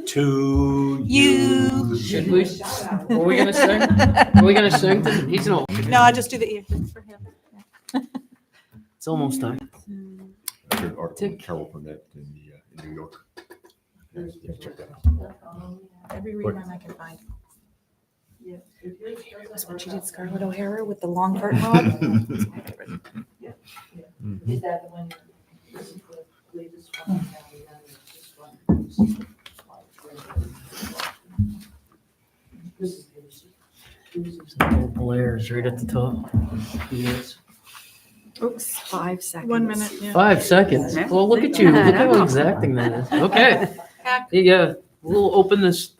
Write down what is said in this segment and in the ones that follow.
To You. Should we? Are we gonna sing? Are we gonna sing? He's no. No, I just do the earpiece for him. It's almost time. I heard an article on Carol Burnett in New York. Yeah, check that out. Every rerun I can find. That's when she did Scarlett O'Hara with the long part hog. Is that the one? This is the latest one. This one. This is Blair's right at the top. Yes. Oops, 5 seconds. 1 minute, yeah. 5 seconds. Well, look at you. Look how exacting that is. Okay. Yeah, we'll open this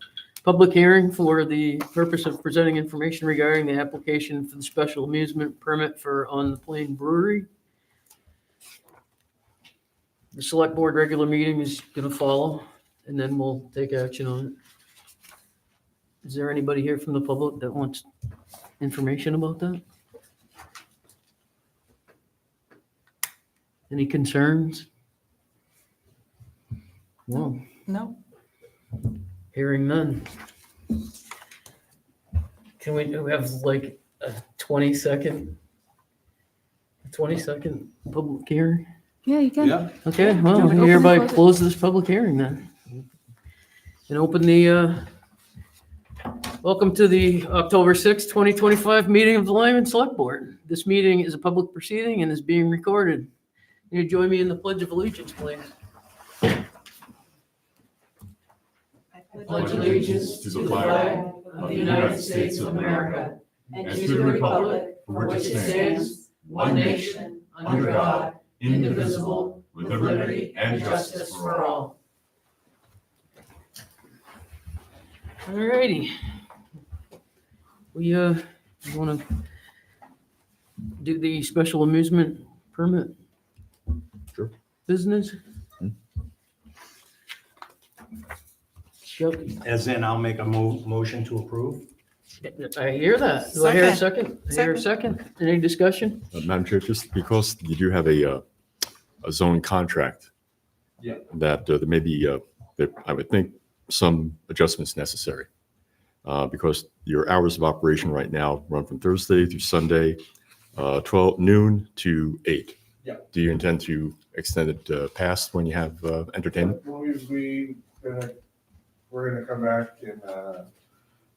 public hearing for the purpose of presenting information regarding the application for the special amusement permit for On the Plain Brewery. The select board regular meeting is going to follow, and then we'll take action on it. Is there anybody here from the public that wants information about that? Any concerns? No, No. hearing none. Can we have like a 20-second public hearing? Yeah, you can. Yeah. Okay, Do well, you want to hereby open and close this public hearing then. And open the, welcome to the October 6th, 2025 meeting of the Lyman Select Board. This meeting is a public proceeding and is being recorded. You join me in the Pledge of Allegiance, please. Pledge allegiance to the flag of the United States of America and to the republic for which it stands, one nation, under God, indivisible, with liberty and justice for all. All righty. We want to do the special amusement permit Sure. business? Yep. As in, I'll make a motion to approve. I hear that. Do I hear a second? I hear a second. Any discussion? Madam Chair, just because you do have a zone contract. Yeah. That there may be, I would think, some adjustments necessary. Because your hours of operation right now run from Thursday through Sunday, 12 noon to 8. Yeah. Do you intend to extend it past when you have entertainment? We're gonna come back in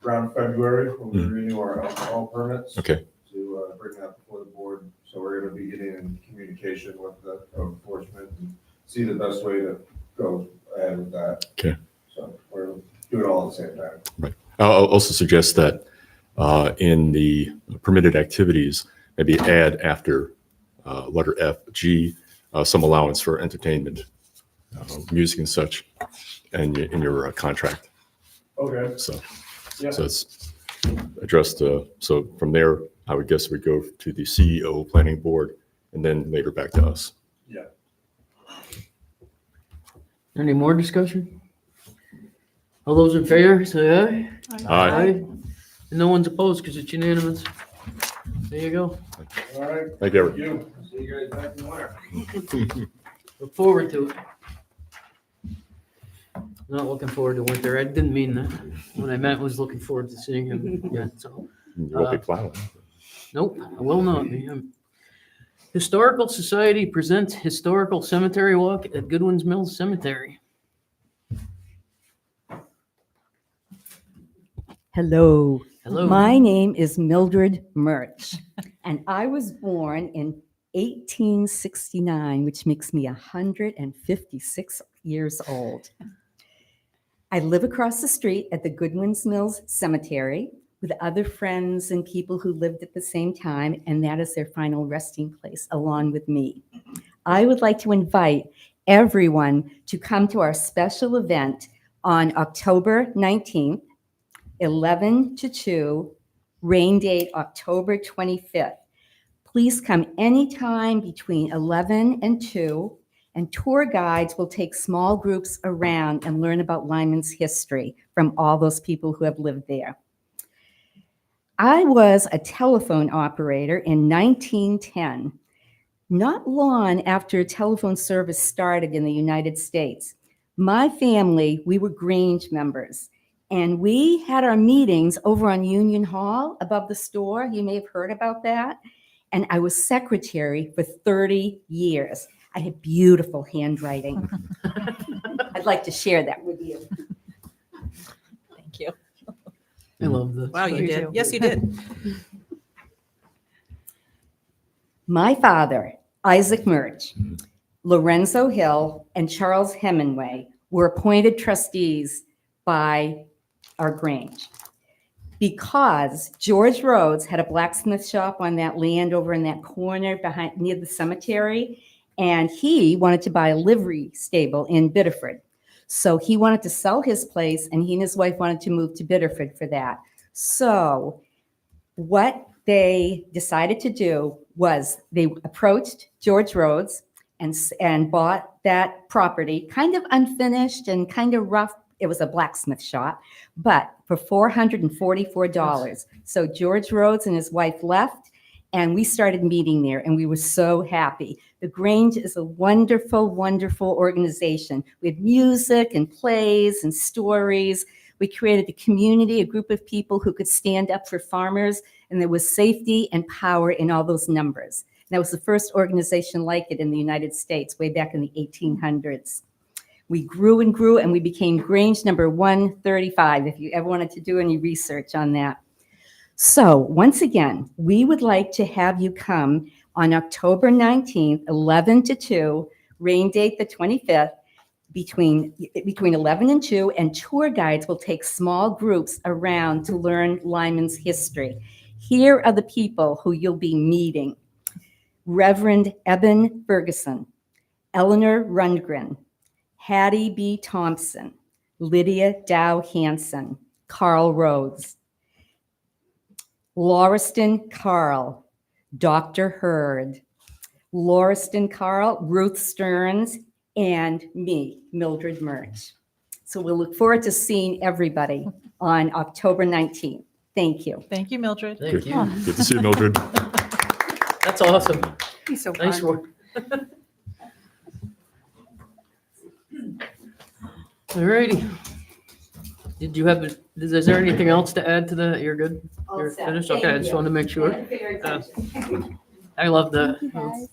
around February when we renew our alcohol permits. Okay. To bring that before the board. So we're gonna be getting in communication with the code enforcement and see the best way to go ahead with that. Okay. So we're doing it all at the same time. Right. I'll also suggest that in the permitted activities, maybe add after letter F, G, some allowance for entertainment, music and such, and in your contract. Okay. So, Yeah. so it's addressed. So from there, I would guess we go to the CEO, planning board, and then later back to us. Yeah. Any more discussion? All those in favor, say aye. Aye. And no one's opposed because it's unanimous. There you go. All right. Thank you, Eric. You. See you guys back in the winter. Look forward to it. Not looking forward to winter. I didn't mean that. What I meant was looking forward to seeing him. Yeah, so, You won't be plowing. nope, I will not be. Historical Society presents Historical Cemetery Walk at Goodwin's Mills Cemetery. Hello. Hello. My name is Mildred Murch, and I was born in 1869, which makes me 156 years old. I live across the street at the Goodwin's Mills Cemetery with other friends and people who lived at the same time, and that is their final resting place along with me. I would like to invite everyone to come to our special event on October 19th, 11 to 2, rain date October 25th. Please come anytime between 11 and 2, and tour guides will take small groups around and learn about Lyman's history from all those people who have lived there. I was a telephone operator in 1910, not long after telephone service started in the United States. My family, we were Grange members, and we had our meetings over on Union Hall above the store. You may have heard about that. And I was secretary for 30 years. I had beautiful handwriting. I'd like to share that with you. Thank you. I love this. Wow, you did. Yes, you did. My father, Isaac Murch, Lorenzo Hill, and Charles Hemingway were appointed trustees by our Grange because George Rhodes had a blacksmith shop on that land over in that corner behind near the cemetery, and he wanted to buy a livery stable in Biddeford. So he wanted to sell his place, and he and his wife wanted to move to Biddeford for that. So what they decided to do was they approached George Rhodes and bought that property, kind of unfinished and kind of rough. It was a blacksmith shop, but for $444. So George Rhodes and his wife left, and we started meeting there, and we were so happy. The Grange is a wonderful, wonderful organization. We had music and plays and stories. We created a community, a group of people who could stand up for farmers, and there was safety and power in all those numbers. And that was the first organization like it in the United States, way back in the 1800s. We grew and grew, and we became Grange number 135, if you ever wanted to do any research on that. So once again, we would like to have you come on October 19th, 11 to 2, rain date the 25th, between 11 and 2, and tour guides will take small groups around to learn Lyman's history. Here are the people who you'll be meeting. Reverend Eben Ferguson, Eleanor Rundgren, Hattie B. Thompson, Lydia Dow Hansen, Carl Rhodes, Lauriston Carl, Dr. Hurd, Lauriston Carl, Ruth Stearns, and me, Mildred Murch. So we'll look forward to seeing everybody on October 19th. Thank you. Thank you, Mildred. Thank you. Good to see you, Mildred. That's awesome. He's so Nice fun. work. All righty. Did you have, is there anything else to add to that? You're good? All You're set. finished? Thank Okay, I just you. wanted to make sure. Thank you for your attention. I love that.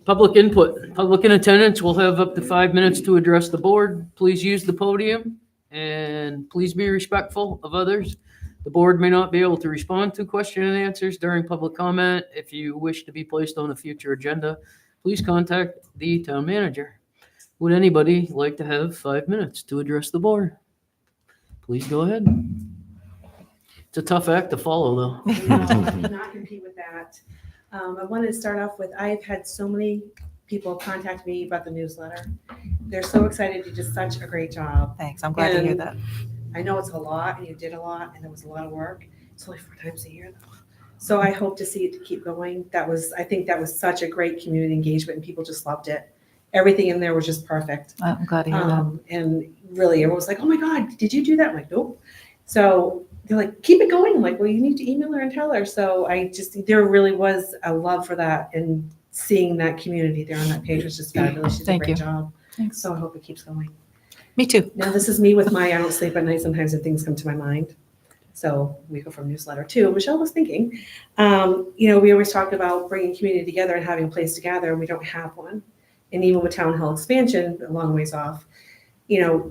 Public input. Public in attendance will have up to 5 minutes to address the board. Please use the podium and please be respectful of others. The board may not be able to respond to question and answers during public comment. If you wish to be placed on a future agenda, please contact the town manager. Would anybody like to have 5 minutes to address the board? Please go ahead. It's a tough act to follow, though. Cannot compete with that. I wanted to start off with, I've had so many people contact me about the newsletter. They're so excited. You did such a great job. Thanks. I'm glad to hear And that. I know it's a lot, and you did a lot, and it was a lot of work. It's only 4 times a year, though. So I hope to see it keep going. I think that was such a great community engagement, and people just loved it. Everything in there was just perfect. I'm glad to hear that. And really, everyone was like, "Oh my God, did you do that?" I'm like, "Nope." So they're like, "Keep it going." I'm like, "Well, you need to email her and tell her." So there really was a love for that, and seeing that community there on that page was just fabulous. She did a Thank great you. job. Thanks. So I hope it keeps going. Me too. Now, this is me with I don't sleep at night sometimes and things come to my mind. So we go from newsletter to Michelle was thinking, we always talk about bringing community together and having a place to gather, and we don't have one. And even with Town Hall expansion, a long ways off,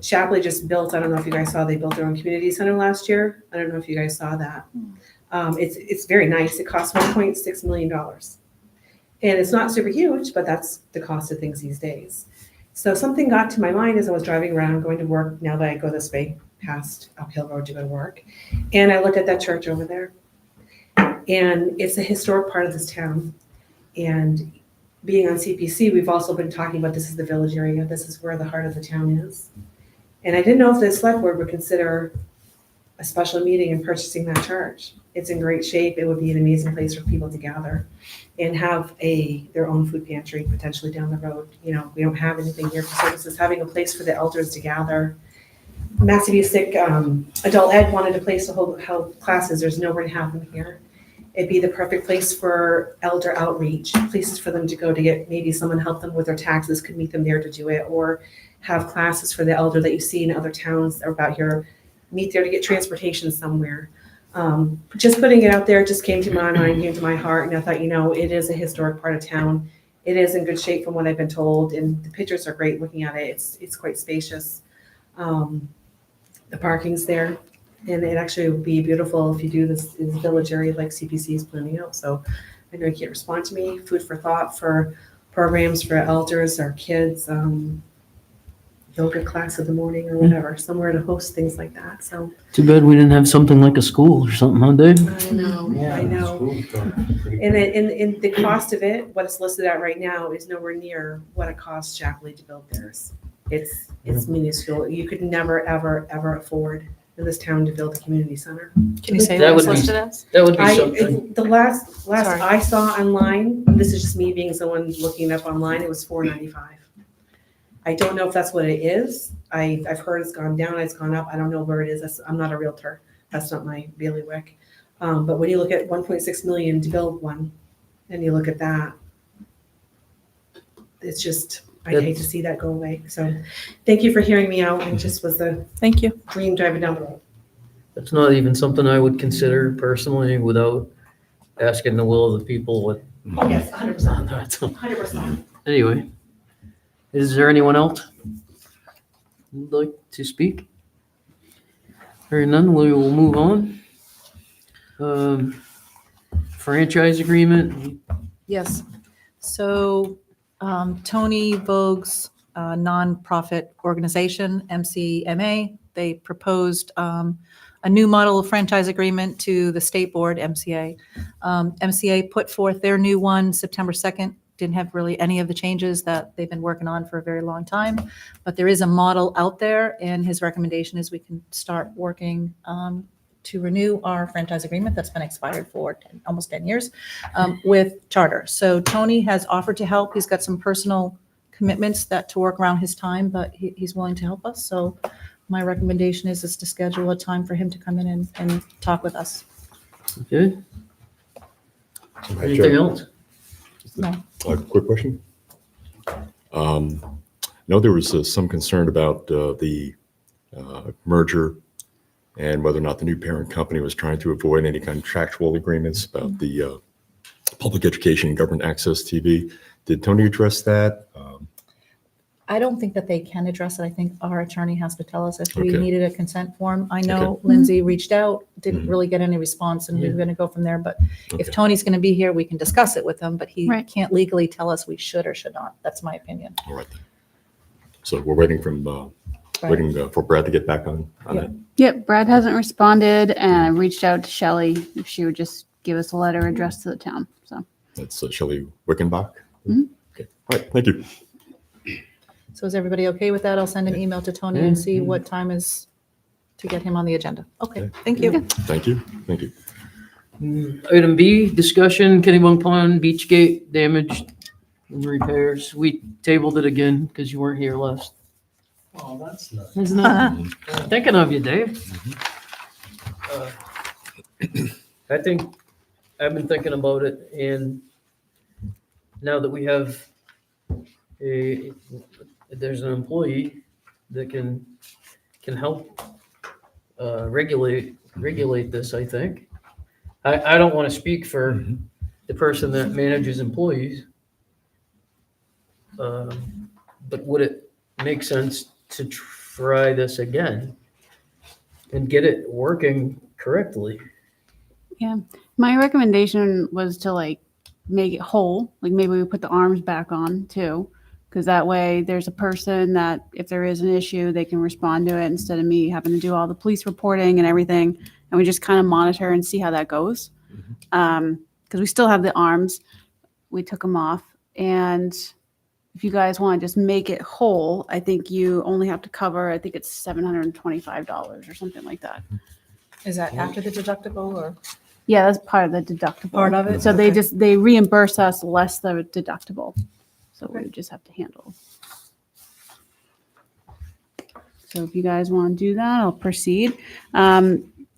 Shapley just built, I don't know if you guys saw, they built their own community center last year. I don't know if you guys saw that. It's very nice. It costs $1.6 million. And it's not super huge, but that's the cost of things these days. So something got to my mind as I was driving around going to work, now that I go this way past Uphill Road to go to work. And I looked at that church over there. And it's a historic part of this town. And being on CPC, we've also been talking about this is the village area. This is where the heart of the town is. And I didn't know if the select board would consider a special meeting and purchasing that church. It's in great shape. It would be an amazing place for people to gather and have their own food pantry potentially down the road. We don't have anything here for services. Having a place for the elders to gather. Massabesic Adult Ed wanted a place to hold classes. There's nowhere to have them here. It'd be the perfect place for elder outreach, places for them to go to get maybe someone help them with their taxes, could meet them there to do it, or have classes for the elder that you see in other towns that are about here, meet there to get transportation somewhere. Just putting it out there just came to my mind, came to my heart, and I thought, it is a historic part of town. It is in good shape from what I've been told, and the pictures are great looking at it. It's quite spacious. The parking's there, and it actually would be beautiful if you do this in the village area like CPC is planning out. So I know you can't respond to me. Food for thought for programs for elders or kids, yoga class in the morning or whatever, somewhere to host things like that. So Too bad we didn't have something like a school or something, huh, Dave? I know. And the cost of it, what it's listed at right now, is nowhere near what it costs Chapley to build theirs. It's minuscule. You could never, ever, ever afford in this town to build a community center. Can you say That what it's would be- listed as? That would be something. The last Sorry. I saw online, this is just me being someone looking it up online, it was $495. I don't know if that's what it is. I've heard it's gone down, it's gone up. I don't know where it is. I'm not a realtor. That's not my bailiwick. But when you look at 1.6 million to build one, and you look at that, it's just, I hate to see that go away. So thank you for hearing me out. It just was a Thank you. dream driving down the road. That's not even something I would consider personally without asking the will of the people what. Oh, yes, 100%. 100%. 100%. Anyway, is there anyone else who'd like to speak? Hearing none, we will move on. Franchise agreement, Yes. So Tony Vogue's nonprofit organization, MCMA, they proposed a new model of franchise agreement to the state board, MCA. MCA put forth their new one September 2nd. Didn't have really any of the changes that they've been working on for a very long time. But there is a model out there, and his recommendation is we can start working to renew our franchise agreement that's been expired for almost 10 years with Charter. So Tony has offered to help. He's got some personal commitments to work around his time, but he's willing to help us. So my recommendation is to schedule a time for him to come in and talk with us. okay? Anything else? No. A quick question. I know there was some concern about the merger and whether or not the new parent company was trying to avoid any contractual agreements about the public education and government access TV. Did Tony address that? I don't think that they can address it. I think our attorney has to tell us if we Okay. needed a consent form. I know Lindsay reached out, didn't Mhm. really get any response, and we Yeah. were going to go from there. But if Okay. Tony's going to be here, we can discuss it with him, but he Right. can't legally tell us we should or should not. That's my opinion. All right. Then. So we're waiting for Brad to get back on Yeah. that. Yep, Brad hasn't responded, and I reached out to Shelley if she would just give us a letter addressed to the town, so. That's Shelley Wickenbach. Mhm. Okay. All right. Thank you. So is everybody okay with that? I'll send an email to Tony and see what time is to get him on the agenda. Okay, Okay. thank you. Thank you. Thank you. Item B, discussion, Kennebunk Pond Beach Gate damage and repairs. We tabled it again because you weren't here last. Oh, that's nice. Isn't it? Thinking of you, Dave. I think, I've been thinking about it, and now that we have there's an employee that can help regulate this, I think. I don't want to speak for the person that manages employees. But would it make sense to try this again and get it working correctly? My recommendation was to make it whole, maybe we put the arms back on too. Because that way there's a person that if there is an issue, they can respond to it instead of me having to do all the police reporting and everything. And we just kind of monitor and see how that goes. Because we still have the arms. We took them off. And if you guys want to just make it whole, I think you only have to cover, I think it's $725 or something like that. Is that after the deductible or Yeah, that's part of the deductible. part of it? So they reimburse us less the deductible. So we just have to handle. So if you guys want to do that, I'll proceed.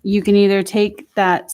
You can either take that